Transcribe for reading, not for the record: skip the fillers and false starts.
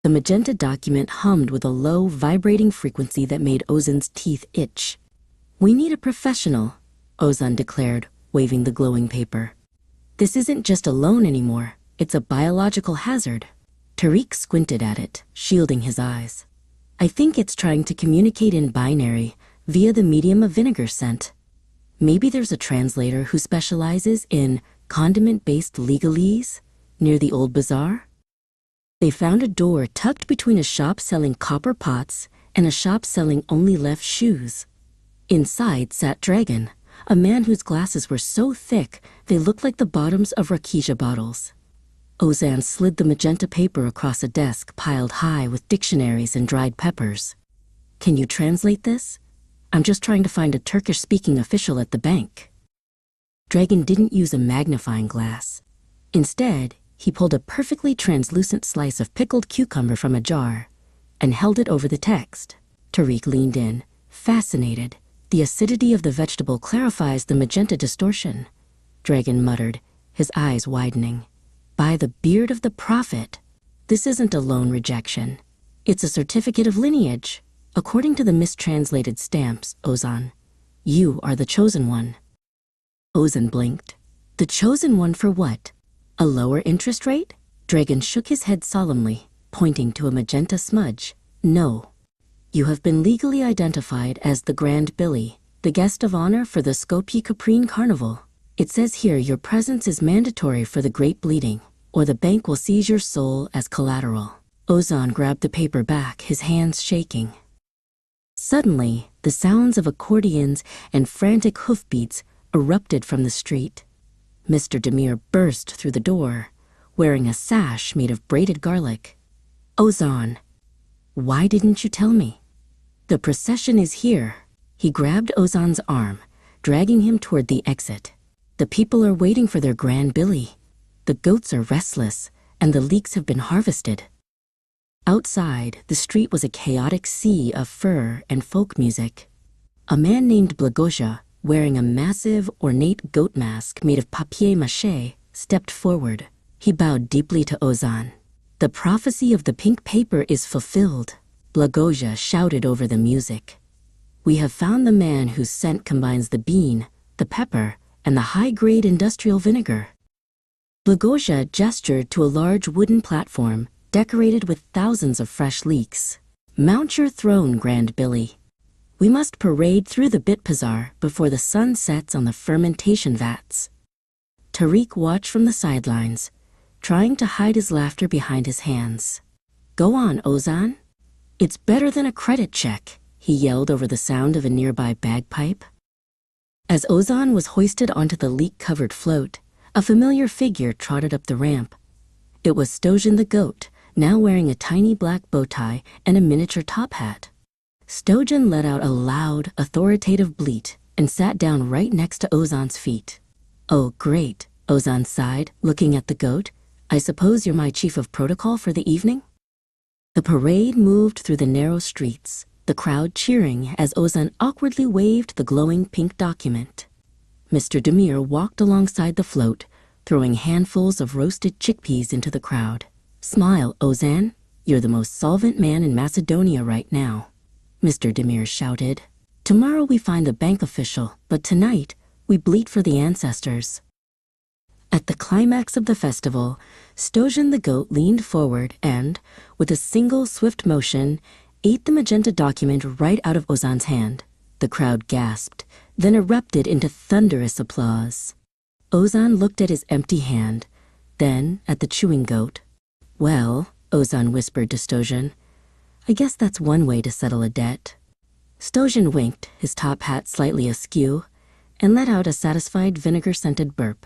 The magenta document hummed with a low, vibrating frequency that made Ozan's teeth itch. "We need a professional," Ozan declared, waving the glowing paper. "This isn't just a loan anymore. It's a biological hazard." Tariq squinted at it, shielding his eyes. "I think it's trying to communicate in binary via the medium of vinegar scent. Maybe there's a translator who specializes in condiment-based legalese near the old bazaar." They found a door tucked between a shop selling copper pots and a shop selling only left shoes. Inside sat Dragon, a man whose glasses were so thick they looked like the bottoms of rakia bottles. Ozan slid the magenta paper across a desk piled high with dictionaries and dried peppers. "Can you translate this? I'm just trying to find a Turkish-speaking official at the bank." Dragon didn't use a magnifying glass. Instead, he pulled a perfectly translucent slice of pickled cucumber from a jar and held it over the text. Tariq leaned in, fascinated. "The acidity of the vegetable clarifies the magenta distortion," Dragon muttered, his eyes widening. "By the beard of the prophet, this isn't a loan rejection. It's a certificate of lineage. According to the mistranslated stamps, Ozan, you are the chosen one." Ozan blinked. "The chosen one for what? A lower interest rate?" Dragon shook his head solemnly, pointing to a magenta smudge. "No. You have been legally identified as the Grand Billy, the guest of honor for the Skopje Caprine Carnival. It says here your presence is mandatory for the Great Bleeding, or the bank will seize your soul as collateral." Ozan grabbed the paper back, his hands shaking. Suddenly, the sounds of accordions and frantic hoofbeats erupted from the street. Mr. Demir burst through the door, wearing a sash made of braided garlic. "Ozan, why didn't you tell me?" "The procession is here." He grabbed Ozan's arm, dragging him toward the exit. "The people are waiting for their Grand Billy. The goats are restless, and the leeks have been harvested." Outside, the street was a chaotic sea of fur and folk music. A man named Blagosia, wearing a massive, ornate goat mask made of papier-mâché, stepped forward. He bowed deeply to Ozan. "The prophecy of the pink paper is fulfilled," Blagosia shouted over the music. "We have found the man whose scent combines the bean, the pepper, and the high-grade industrial vinegar." Blagosia gestured to a large wooden platform decorated with thousands of fresh leeks. "Mount your throne, Grand Billy. We must parade through the Pazar before the sun sets on the fermentation vats." Tariq watched from the sidelines, trying to hide his laughter behind his hands. "Go on, Ozan. It's better than a credit check," he yelled over the sound of a nearby bagpipe. As Ozan was hoisted onto the leak-covered float, a familiar figure trotted up the ramp. It was Stojan the goat, now wearing a tiny black bow tie and a miniature top hat. Stojan let out a loud, authoritative bleat and sat down right next to Ozan's feet. "Oh, great," Ozan sighed, looking at the goat. "I suppose you're my chief of protocol for the evening?" The parade moved through the narrow streets, the crowd cheering as Ozan awkwardly waved the glowing pink document. Mr. Demir walked alongside the float, throwing handfuls of roasted chickpeas into the crowd. "Smile, Ozan. You're the most solvent man in Macedonia right now," Mr. Demir shouted. "Tomorrow we find the bank official, but tonight we bleat for the ancestors." At the climax of the festival, Stojan the goat leaned forward and, with a single swift motion, ate the magenta document right out of Ozan's hand. The crowd gasped, then erupted into thunderous applause. Ozan looked at his empty hand, then at the chewing goat. "Well," Ozan whispered to Stojan, "I guess that's one way to settle a debt." Stojan winked, his top hat slightly askew, and let out a satisfied vinegar-scented burp.